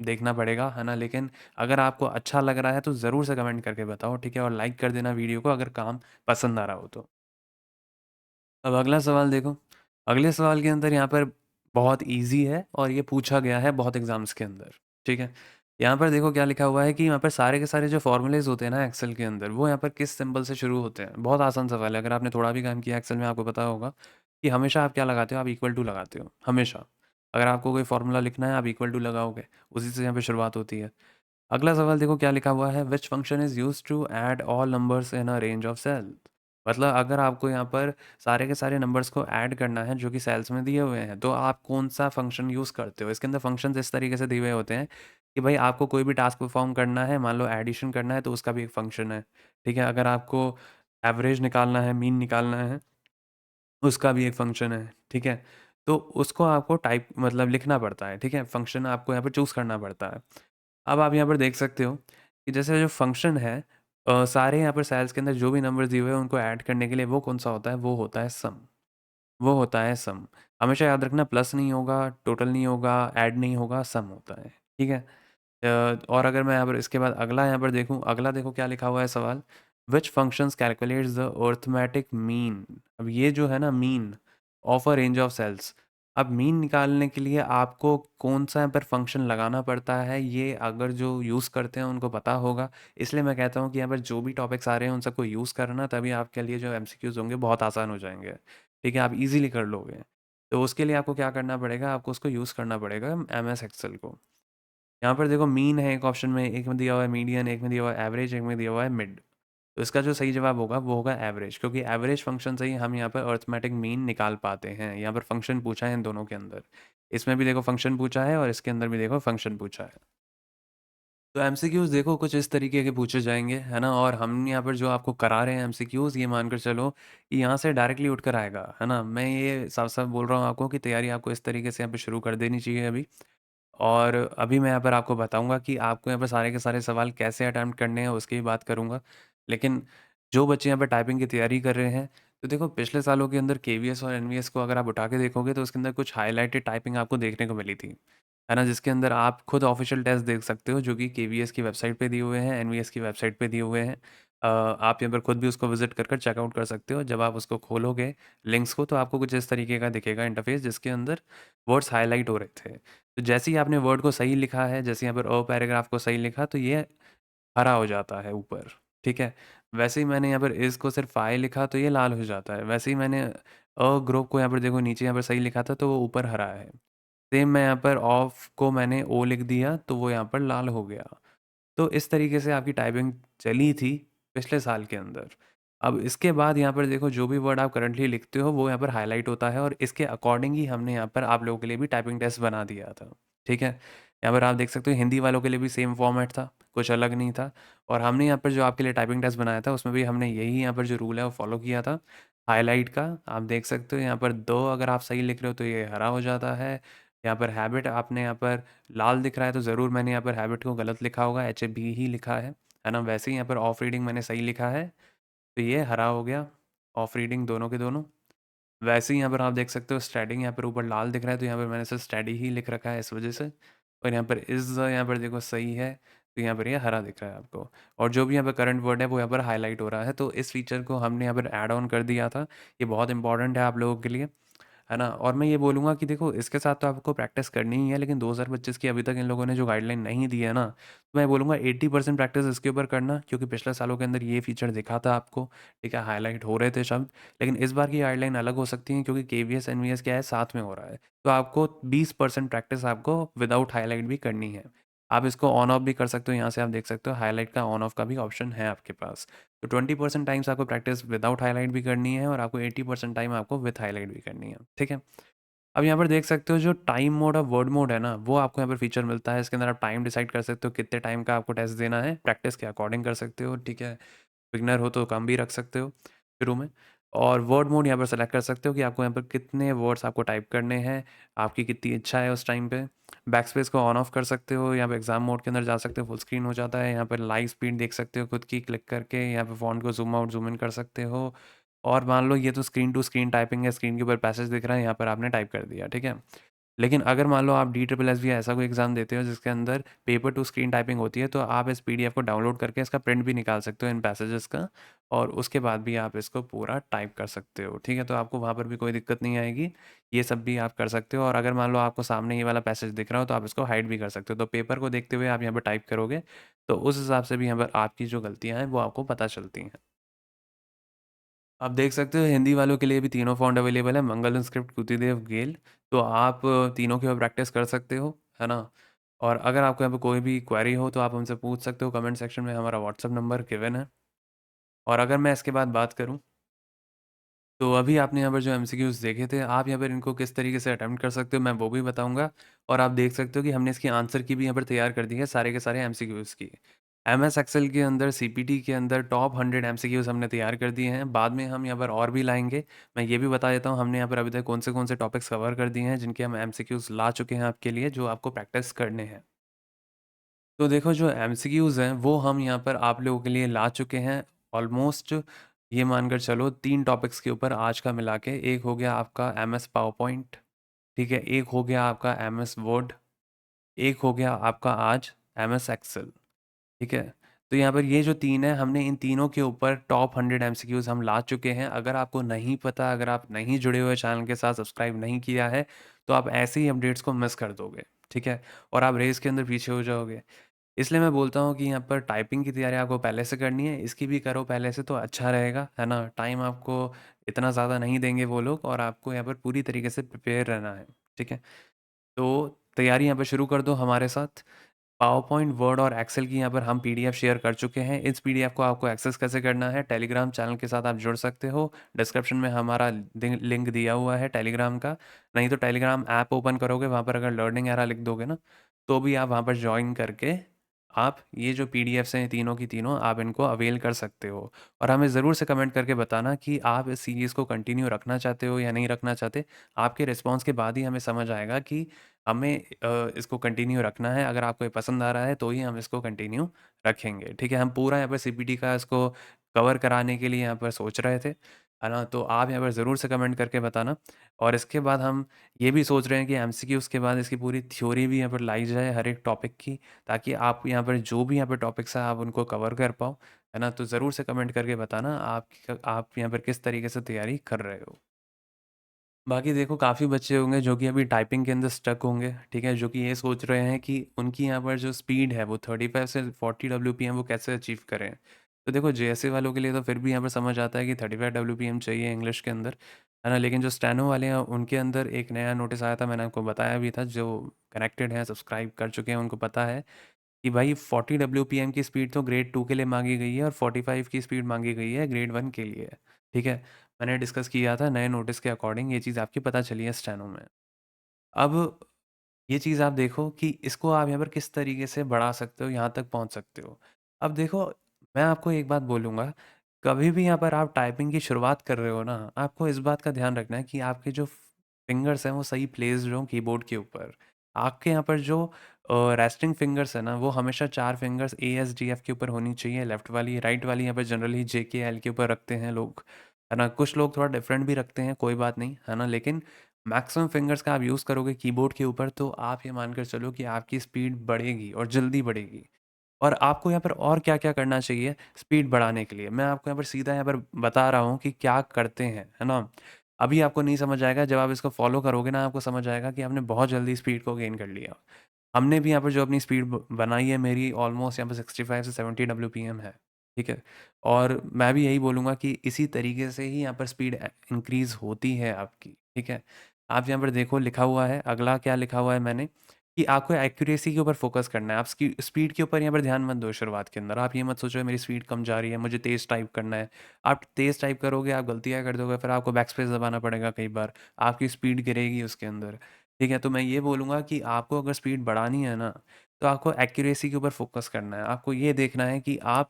Speaker 1: देखना पड़ेगा, है ना? लेकिन अगर आपको अच्छा लग रहा है तो ज़रूर से कमेंट करके बताओ, ठीक है? और लाइक कर देना वीडियो को अगर काम पसंद आ रहा हो तो। अब अगला सवाल देखो, अगले सवाल के अंदर यहाँ पर बहुत ईज़ी है और ये पूछा गया है बहुत एग्ज़ाम्स के अंदर, ठीक है? यहाँ पर देखो क्या लिखा हुआ है कि यहाँ पर सारे के सारे जो फ़ॉर्मूलेज़ होते हैं ना एक्सेल के अंदर, वो यहाँ पर किस सिंबल से शुरू होते हैं? बहुत आसान सवाल है, अगर आपने थोड़ा भी काम किया एक्सेल में आपको पता होगा कि हमेशा आप क्या लगाते हो? आप इक्वल टू लगाते हो, हमेशा। अगर आपको कोई फ़ॉर्मूला लिखना है आप इक्वल टू लगाओगे, उसी से यहाँ पे शुरुआत होती है। अगला सवाल देखो क्या लिखा हुआ है, which function is used to add all numbers in a range of cell. मतलब अगर आपको यहाँ पर सारे के सारे नंबर्स को ऐड करना है जो कि सेल्स में दिए हुए हैं, तो आप कौन सा फंक्शन यूज़ करते हो? इसके अंदर फंक्शंस इस तरीके से दिए हुए होते हैं कि भाई आपको कोई भी टास्क परफॉर्म करना है, मान लो एडिशन करना है तो उसका भी एक फंक्शन है, ठीक है? अगर आपको एवरेज निकालना है, मीन निकालना है, उसका भी एक फंक्शन है, ठीक है? तो उसको आपको टाइप मतलब लिखना पड़ता है, ठीक है? फंक्शन आपको यहाँ पर चूज़ करना पड़ता है। अब आप यहाँ पर देख सकते हो कि जैसे जो फंक्शन है, सारे यहाँ पर सेल्स के अंदर जो भी नंबर्स दिए हुए हैं उनको ऐड करने के लिए वो कौन-सा होता है? वो होता है सम। वो होता है सम। हमेशा याद रखना प्लस नहीं होगा, टोटल नहीं होगा, ऐड नहीं होगा, सम होता है। ठीक है? और अगर मैं यहाँ पर इसके बाद अगला यहाँ पर देखूँ, अगला देखो क्या लिखा हुआ है सवाल, which functions calculates the arithmetic mean. अब ये जो है ना mean of a range of cells, अब मीन निकालने के लिए आपको कौन सा यहाँ पर फंक्शन लगाना पड़ता है, ये अगर जो यूज़ करते हैं उनको पता होगा। इसलिए मैं कहता हूँ कि यहाँ पर जो भी टॉपिक्स आ रहे हैं उन सबको यूज़ करना, तभी आपके लिए जो एमसीक्यूज़ होंगे बहुत आसान हो जाएंगे। ठीक है, आप इजीली कर लोगे। तो उसके लिए आपको क्या करना पड़ेगा, आपको उसको यूज़ करना पड़ेगा एम एस एक्सेल को। यहाँ पर देखो मीन है एक ऑप्शन में, एक में दिया हुआ है मीडियन, एक में दिया हुआ है एवरेज, एक में दिया हुआ है मिड। तो इसका जो सही जवाब होगा वो होगा एवरेज, क्योंकि एवरेज फंक्शन से ही हम यहाँ पर अर्थमेटिक मीन निकाल पाते हैं। यहाँ पर फंक्शन पूछा है इन दोनों के अंदर, इसमें भी देखो फंक्शन पूछा है और इसके अंदर भी देखो फंक्शन पूछा है। तो एमसीक्यूज़ देखो कुछ इस तरीके के पूछे जाएंगे, है ना। और हम यहाँ पर जो आपको करा रहे हैं एमसीक्यूज़, ये मानकर चलो कि यहाँ से डायरेक्टली उठ कर आएगा, है ना। मैं ये साफ साफ बोल रहा हूँ आपको कि तैयारी आपको इस तरीके से यहाँ पे शुरू कर देनी चाहिए अभी। और अभी मैं यहाँ पर आपको बताऊँगा कि आपको यहाँ पर सारे के सारे सवाल कैसे अटेम्प्ट करने हैं, उसकी भी बात करूँगा। लेकिन जो बच्चे यहाँ पर टाइपिंग की तैयारी कर रहे हैं, तो देखो पिछले सालों के अंदर केवीएस और एनवीएस को अगर आप उठा के देखोगे तो उसके अंदर कुछ हाइलाइटेड टाइपिंग आपको देखने को मिली थी, है ना। जिसके अंदर आप खुद ऑफिशियल टेस्ट देख सकते हो, जो कि केवीएस की वेबसाइट पे दिए हुए हैं, एनवीएस की वेबसाइट पे दिए हुए हैं। आप यहाँ पर खुद भी उसको विजिट कर चेकआउट कर सकते हो। जब आप उसको खोलोगे लिंक्स को, तो आपको कुछ इस तरीके का दिखेगा इंटरफेस, जिसके अंदर वर्ड्स हाईलाइट हो रहे थे। तो जैसे ही आपने वर्ड को सही लिखा है, जैसे यहाँ पर अ पैराग्राफ को सही लिखा, तो ये हरा हो जाता है ऊपर, ठीक है। वैसे ही मैंने यहाँ पर इस को सिर्फ आई लिखा तो ये लाल हो जाता है। वैसे ही मैंने ग्रुप को यहाँ पर देखो नीचे यहाँ पर सही लिखा था तो वो ऊपर हरा है। सेम मैं यहाँ पर ऑफ को मैंने ओ लिख दिया तो वो यहाँ पर लाल हो गया। तो इस तरीके से आपकी टाइपिंग चली थी पिछले साल के अंदर। अब इसके बाद यहाँ पर देखो जो भी वर्ड आप करंटली लिखते हो वो यहाँ पर हाईलाइट होता है, और इसके अकॉर्डिंग ही हमने यहाँ पर आप लोगों के लिए भी टाइपिंग टेस्ट बना दिया था। ठीक है, यहाँ पर आप देख सकते हो हिंदी वालों के लिए भी सेम फॉर्मेट था, कुछ अलग नहीं था। और हमने यहाँ पर जो आपके लिए टाइपिंग टेस्ट बनाया था उसमें भी हमने यही यहाँ पर जो रूल है वो फॉलो किया था। हाईलाइट का आप देख सकते हो यहाँ पर दो अगर आप सही लिख रहे हो तो ये हरा हो जाता है। यहाँ पर हैबिट आपने यहाँ पर लाल दिख रहा है तो ज़रूर मैंने यहाँ पर हैबिट को गलत लिखा होगा, एच ए बी ही लिखा है ना। वैसे ही यहाँ पर ऑफ रीडिंग मैंने सही लिखा है तो ये हरा हो गया, ऑफ रीडिंग दोनों के दोनों। वैसे ही यहाँ पर आप देख सकते हो स्टैटिंग यहाँ पर ऊपर लाल दिख रहा है तो यहाँ पर मैंने सिर्फ स्टडी ही लिख रखा है इस वजह से। और यहाँ पर इज़ यहाँ पर देखो सही है तो यहाँ पर ये हरा दिख रहा है आपको। और जो भी यहाँ पर करंट वर्ड है वो यहाँ पर हाईलाइट हो रहा है, तो इस फीचर को हमने यहाँ पर ऐड ऑन कर दिया था। ये बहुत इंपॉर्टेंट है आप लोगों के लिए, है ना। और मैं ये बोलूँगा कि देखो इसके साथ तो आपको प्रैक्टिस करनी ही है, लेकिन 2025 की अभी तक इन लोगों ने जो गाइडलाइन नहीं दी है ना, तो मैं बोलूँगा 80% प्रैक्टिस इसके ऊपर करना, क्योंकि पिछले सालों के अंदर ये फीचर दिखा था आपको। ठीक है, हाईलाइट हो रहे थे शब्द, लेकिन इस बार की गाइडलाइन अलग हो सकती है क्योंकि केवीएस एनवीएस क्या है साथ में हो रहा है। तो आपको 20% प्रैक्टिस आपको विदाउट हाईलाइट भी करनी है। आप इसको ऑन ऑफ भी कर सकते हो, यहाँ से आप देख सकते हो हाईलाइट का ऑन ऑफ का भी ऑप्शन है आपके पास। तो 20% टाइम्स आपको प्रैक्टिस विदाउट हाईलाइट भी करनी है और आपको 80% टाइम आपको विथ हाईलाइट भी करनी है, ठीक है। अब यहाँ पर देख सकते हो जो टाइम मोड और वर्ड मोड है ना, वो आपको यहाँ पर फीचर मिलता है। इसके अंदर आप टाइम डिसाइड कर सकते हो कितने टाइम का आपको टेस्ट देना है, प्रैक्टिस के अकॉर्डिंग कर सकते हो, ठीक है। बिगनर हो तो कम भी रख सकते हो शुरू में। और वर्ड मोड यहाँ पर सेलेक्ट कर सकते हो कि आपको यहाँ पर कितने वर्ड्स आपको टाइप करने हैं, आपकी कितनी इच्छा है उस टाइम पे। बैक स्पेस को ऑन ऑफ कर सकते हो, यहाँ पे एग्जाम मोड के अंदर जा सकते हो, फुल स्क्रीन हो जाता है। यहाँ पर लाइव स्पीड देख सकते हो खुद की क्लिक करके, यहाँ पे फॉन्ट को जूम आउट जूम इन कर सकते हो। और मान लो ये तो स्क्रीन टू स्क्रीन टाइपिंग है, स्क्रीन के ऊपर पैसेज दिख रहा है, यहाँ पर आपने टाइप कर दिया, ठीक है। लेकिन अगर मान लो आप डी ट्रिपल एस भी ऐसा कोई एग्ज़ाम देते हो जिसके अंदर पेपर टू स्क्रीन टाइपिंग होती है, तो आप इस पीडीएफ को डाउनलोड करके इसका प्रिंट भी निकाल सकते हो इन पैसेजेस का, और उसके बाद भी आप इसको पूरा टाइप कर सकते हो, ठीक है। तो आपको वहाँ पर भी कोई दिक्कत नहीं आएगी, ये सब भी आप कर सकते हो। और अगर मान लो आपको सामने ये वाला पैसेज दिख रहा हो तो आप इसको हाइड भी कर सकते हो, तो पेपर को देखते हुए आप यहाँ पर टाइप करोगे तो उस हिसाब से भी यहाँ पर आपकी जो गलतियाँ हैं वो आपको पता चलती हैं। आप देख सकते हो हिंदी वालों के लिए भी तीनों फ़ॉन्ट अवेलेबल है, मंगलम स्क्रिप्ट, कुतिदेव, गेल। तो आप तीनों के ऊपर प्रैक्टिस कर सकते हो, है ना। और अगर आपको यहाँ पे कोई भी क्वेरी हो तो आप हमसे पूछ सकते हो, कमेंट सेक्शन में हमारा व्हाट्सअप नंबर गिवन है। और अगर मैं इसके बाद बात करूँ, तो अभी आपने यहाँ पर जो एमसीक्यूज़ देखे थे, आप यहाँ पर इनको किस तरीके से अटेम्प्ट कर सकते हो मैं वो भी बताऊँगा। और आप देख सकते हो कि हमने इसकी आंसर की भी यहाँ पर तैयार कर दी है, सारे के सारे एमसीक्यूज़ की। एमएस एक्सेल के अंदर सीपीटी के अंदर टॉप 100 एमसीक्यूज़ हमने तैयार कर दिए हैं। बाद में हम यहाँ पर और भी लाएँगे। मैं ये भी बता देता हूँ हमने यहाँ पर अभी तक कौन से टॉपिक्स कवर कर दिए हैं जिनके हम एमसीक्यूज़ ला चुके हैं आपके लिए, जो आपको प्रैक्टिस करने हैं। तो देखो जो एमसीक्यूज़ हैं वो हम यहाँ पर आप लोगों के लिए ला चुके हैं। ऑलमोस्ट ये मानकर चलो 3 टॉपिक्स के ऊपर आज का मिला के, एक हो गया आपका एमएस पावर पॉइंट, ठीक है, एक हो गया आपका एमएस वर्ड, एक हो गया आपका आज एमएस एक्सेल, ठीक है। तो यहाँ पर ये जो 3 है, हमने इन तीनों के ऊपर टॉप 100 एमसीक्यूज़ हम ला चुके हैं। अगर आपको नहीं पता, अगर आप नहीं जुड़े हुए चैनल के साथ, सब्सक्राइब नहीं किया है, तो आप ऐसे ही अपडेट्स को मिस कर दोगे, ठीक है? और आप रेस के अंदर पीछे हो जाओगे। इसलिए मैं बोलता हूँ कि यहाँ पर टाइपिंग की तैयारी आपको पहले से करनी है, इसकी भी करो पहले से तो अच्छा रहेगा, है ना? टाइम आपको इतना ज़्यादा नहीं देंगे वो लोग और आपको यहाँ पर पूरी तरीके से प्रिपेयर रहना है, ठीक है? तो तैयारी यहाँ पे शुरू कर दो हमारे साथ। पावर पॉइंट, वर्ड और एक्सेल की यहाँ पर हम पीडीएफ शेयर कर चुके हैं। इस पीडीएफ को आपको एक्सेस कैसे करना है, टेलीग्राम चैनल के साथ आप जुड़ सकते हो। डिस्क्रिप्शन में हमारा लिंक दिया हुआ है टेलीग्राम का। नहीं तो टेलीग्राम ऐप ओपन करोगे, वहाँ पर अगर लर्निंग एरा लिख दोगे ना, तो भी आप वहाँ पर ज्वाइन करके आप ये जो पीडीएफ्स हैं तीनों की तीनों, आप इनको अवेल कर सकते हो। और हमें ज़रूर से कमेंट करके बताना कि आप इस सीरीज़ को कंटिन्यू रखना चाहते हो या नहीं रखना चाहते। आपके रिस्पॉन्स के बाद ही हमें समझ आएगा कि हमें इसको कंटिन्यू रखना है। अगर आपको ये पसंद आ रहा है तो ही हम इसको कंटिन्यू रखेंगे, ठीक है? हम पूरा यहाँ पर सीपीटी का इसको कवर कराने के लिए यहाँ पर सोच रहे थे, है ना? तो आप यहाँ पर ज़रूर से कमेंट करके बताना। और इसके बाद हम ये भी सोच रहे हैं कि एमसीक्यूज़ के बाद इसकी पूरी थ्योरी भी यहाँ पर लाई जाए हर एक टॉपिक की, ताकि आप यहाँ पर जो भी यहाँ पे टॉपिक्स हैं आप उनको कवर कर पाओ, है ना? तो ज़रूर से कमेंट करके बताना आप यहाँ पर किस तरीके से तैयारी कर रहे हो। बाकी देखो काफ़ी बच्चे होंगे जो कि अभी टाइपिंग के अंदर स्टक होंगे, ठीक है? जो कि ये सोच रहे हैं कि उनकी यहाँ पर जो स्पीड है वो 35 से 40 डब्ल्यूपीएम वो कैसे अचीव करें। तो देखो जेएसए वालों के लिए तो फिर भी यहाँ पर समझ आता है कि 35 डब्ल्यूपीएम चाहिए इंग्लिश के अंदर, है ना? लेकिन जो स्टेनो वाले हैं उनके अंदर एक नया नोटिस आया था, मैंने आपको बताया भी था, जो कनेक्टेड हैं, सब्सक्राइब कर चुके हैं, उनको पता है कि भाई 40 डब्ल्यूपीएम की स्पीड तो ग्रेड 2 के लिए मांगी गई है और 45 की स्पीड मांगी गई है ग्रेड 1 के लिए, ठीक है? मैंने डिस्कस किया था नए नोटिस के अकॉर्डिंग, ये चीज़ आपकी पता चली है स्टेनो में। अब ये चीज़ आप देखो कि इसको आप यहाँ पर किस तरीके से बढ़ा सकते हो, यहाँ तक पहुँच सकते हो। अब देखो, मैं आपको एक बात बोलूँगा, कभी भी यहाँ पर आप टाइपिंग की शुरुआत कर रहे हो ना, आपको इस बात का ध्यान रखना है कि आपके जो फिंगर्स हैं वो सही प्लेस्ड हों कीबोर्ड के ऊपर। आपके यहाँ पर जो रेस्टिंग फिंगर्स है ना, वो हमेशा 4 फिंगर्स ए-एस-डी-एफ के ऊपर होनी चाहिए, लेफ्ट वाली, राइट वाली यहाँ पर जनरली जे-के-एल के ऊपर रखते हैं लोग, है ना? कुछ लोग थोड़ा डिफरेंट भी रखते हैं, कोई बात नहीं, है ना? लेकिन मैक्सिमम फिंगर्स का आप यूज़ करोगे कीबोर्ड के ऊपर तो आप ये मानकर चलो कि आपकी स्पीड बढ़ेगी और जल्दी बढ़ेगी। और आपको यहाँ पर और क्या-क्या करना चाहिए स्पीड बढ़ाने के लिए, मैं आपको यहाँ पर सीधा यहाँ पर बता रहा हूँ कि क्या करते हैं, है ना? अभी आपको नहीं समझ आएगा, जब आप इसको फ़ॉलो करोगे ना आपको समझ आएगा कि आपने बहुत जल्दी स्पीड को गेन कर लिया। हमने भी यहाँ पर जो अपनी स्पीड बनाई है, मेरी ऑलमोस्ट यहाँ पर 65 से 70 डब्ल्यूपीएम है, ठीक है? और मैं भी यही बोलूँगा कि इसी तरीके से ही यहाँ पर स्पीड इंक्रीज़ होती है आपकी, ठीक है? आप यहाँ पर देखो लिखा हुआ है, अगला क्या लिखा हुआ है मैंने, कि आपको एक्यूरेसी के ऊपर फोकस करना है। आप स्पीड के ऊपर यहाँ पर ध्यान मत दो शुरुआत के अंदर। आप ये मत सोचो मेरी स्पीड कम जा रही है, मुझे तेज़ टाइप करना है। आप तेज़ टाइप करोगे, आप गलतियाँ कर दोगे, फिर आपको बैकस्पेस दबाना पड़ेगा कई बार, आपकी स्पीड गिरेगी उसके अंदर। ठीक है, तो मैं ये बोलूँगा कि आपको अगर स्पीड बढ़ानी है ना, तो आपको एक्यूरेसी के ऊपर फ़ोकस करना है। आपको ये देखना है कि आप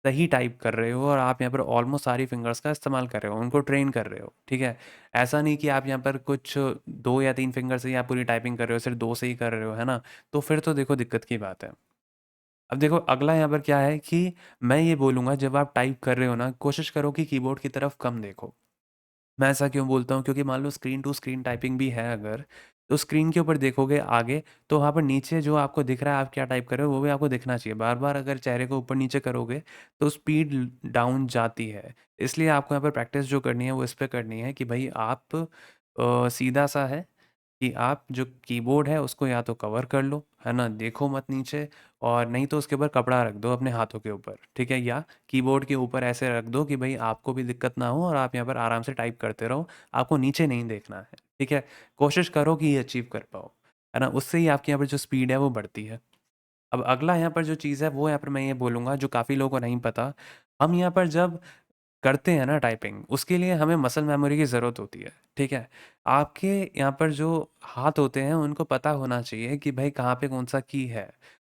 Speaker 1: सही टाइप कर रहे हो और आप यहाँ पर ऑलमोस्ट सारी फिंगर्स का इस्तेमाल कर रहे हो, उनको ट्रेन कर रहे हो, ठीक है? ऐसा नहीं कि आप यहाँ पर कुछ 2 या 3 फिंगर से ही आप पूरी टाइपिंग कर रहे हो, सिर्फ़ 2 से ही कर रहे हो, है ना? तो फिर तो देखो दिक्कत की बात है। अब देखो अगला यहाँ पर क्या है कि मैं ये बोलूँगा जब आप टाइप कर रहे हो ना, कोशिश करो कि कीबोर्ड की तरफ कम देखो। मैं ऐसा क्यों बोलता हूँ? क्योंकि मान लो स्क्रीन टू स्क्रीन टाइपिंग भी है अगर, तो स्क्रीन के ऊपर देखोगे आगे, तो वहाँ पर नीचे जो आपको दिख रहा है आप क्या टाइप कर रहे हो, वो भी आपको दिखना चाहिए। बार-बार अगर चेहरे को ऊपर-नीचे करोगे, तो स्पीड डाउन जाती है। इसलिए आपको यहाँ पर प्रैक्टिस जो करनी है, वो इस पे करनी है कि भई आप सीधा-सा है कि आप जो कीबोर्ड है उसको या तो कवर कर लो, है ना? देखो मत नीचे, और नहीं तो उसके ऊपर कपड़ा रख दो अपने हाथों के ऊपर, ठीक है? या कीबोर्ड के ऊपर ऐसे रख दो कि भई आपको भी दिक्कत ना हो और आप यहाँ पर आराम से टाइप करते रहो, आपको नीचे नहीं देखना है, ठीक है? कोशिश करो कि ये अचीव कर पाओ, है ना? उससे ही आपकी यहाँ पर जो स्पीड है वो बढ़ती है। अब अगला यहाँ पर जो चीज़ है वो यहाँ पर मैं ये बोलूँगा जो काफ़ी लोगों को नहीं पता, हम यहाँ पर जब करते हैं ना टाइपिंग, उसके लिए हमें मसल मेमोरी की ज़रूरत होती है, ठीक है? आपके यहाँ पर जो हाथ होते हैं, उनको पता होना चाहिए कि भाई कहाँ पे कौन-सा की है।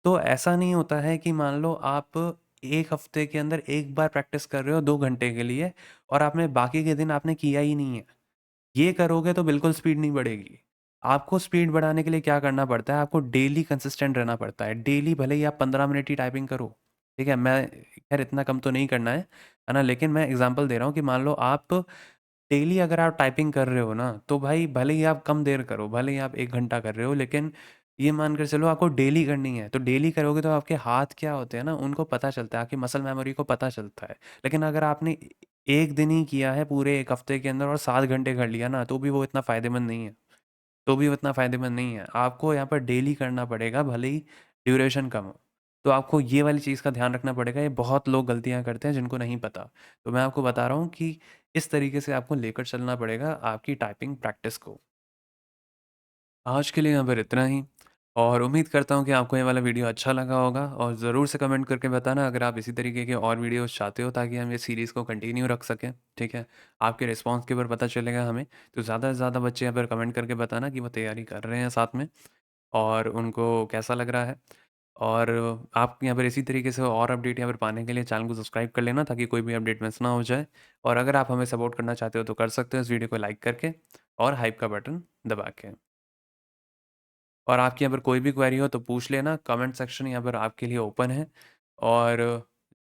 Speaker 1: तो ऐसा नहीं होता है कि मान लो आप 1 हफ़्ते के अंदर 1 बार प्रैक्टिस कर रहे हो 2 घंटे के लिए और आपने बाकी के दिन आपने किया ही नहीं है। ये करोगे तो बिल्कुल स्पीड नहीं बढ़ेगी। आपको स्पीड बढ़ाने के लिए क्या करना पड़ता है, आपको डेली कंसिस्टेंट रहना पड़ता है। डेली भले ही आप 15 मिनट ही टाइपिंग करो, ठीक है? मैं खैर इतना कम तो नहीं करना है ना? लेकिन मैं एग्ज़ाम्पल दे रहा हूँ कि मान लो आप डेली अगर आप टाइपिंग कर रहे हो ना, तो भाई भले ही आप कम देर करो, भले ही आप 1 घंटा कर रहे हो, लेकिन ये मानकर चलो आपको डेली करनी है, तो डेली करोगे तो आपके हाथ क्या होते हैं ना, उनको पता चलता है, आपकी मसल मेमोरी को पता चलता है। लेकिन अगर आपने एक दिन ही किया है पूरे 1 हफ्ते के अंदर और 7 घंटे कर लिया ना, तो भी वो इतना फ़ायदेमंद नहीं है। तो भी उतना फ़ायदेमंद नहीं है। आपको यहाँ पर डेली करना पड़ेगा, भले ही ड्यूरेशन कम हो। तो आपको ये वाली चीज़ का ध्यान रखना पड़ेगा, ये बहुत लोग गलतियाँ करते हैं जिनको नहीं पता। तो मैं आपको बता रहा हूँ कि इस तरीके से आपको लेकर चलना पड़ेगा आपकी टाइपिंग प्रैक्टिस को। आज के लिए यहाँ पर इतना ही, और उम्मीद करता हूँ कि आपको ये वाला वीडियो अच्छा लगा होगा, और ज़रूर से कमेंट करके बताना अगर आप इसी तरीके के और वीडियोस चाहते हो, ताकि हम ये सीरीज़ को कंटिन्यू रख सकें। ठीक है? आपके रिस्पॉन्स के ऊपर पता चलेगा हमें। तो ज़्यादा से ज़्यादा बच्चे यहाँ पर कमेंट करके बताना कि वो तैयारी कर रहे हैं साथ में, और उनको कैसा लग रहा है। और आप यहाँ पर इसी तरीके से और अपडेट यहाँ पर पाने के लिए चैनल को सब्सक्राइब कर लेना, ताकि कोई भी अपडेट मिस ना हो जाए। और अगर आप हमें सपोर्ट करना चाहते हो तो कर सकते हो इस वीडियो को लाइक करके और हाइप का बटन दबा के। और आपकी अगर कोई भी क्वेरी हो तो पूछ लेना, कमेंट सेक्शन यहाँ पर आपके लिए ओपन है। और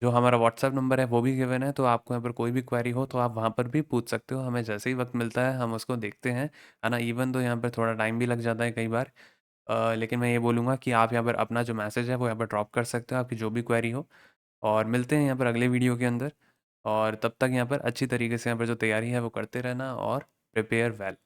Speaker 1: जो हमारा व्हाट्सएप नंबर है वो भी गिवन है, तो आपको यहाँ पर कोई भी क्वेरी हो तो आप वहाँ पर भी पूछ सकते हो। हमें जैसे ही वक्त मिलता है हम उसको देखते हैं, है ना। इवन तो यहाँ पर थोड़ा टाइम भी लग जाता है कई बार, लेकिन मैं ये बोलूँगा कि आप यहाँ पर अपना जो मैसेज है वो यहाँ पर ड्रॉप कर सकते हो, आपकी जो भी क्वेरी हो। और मिलते हैं यहाँ पर अगले वीडियो के अंदर, और तब तक यहाँ पर अच्छी तरीके से यहाँ पर जो तैयारी है वो करते रहना, और प्रिपेयर वेल।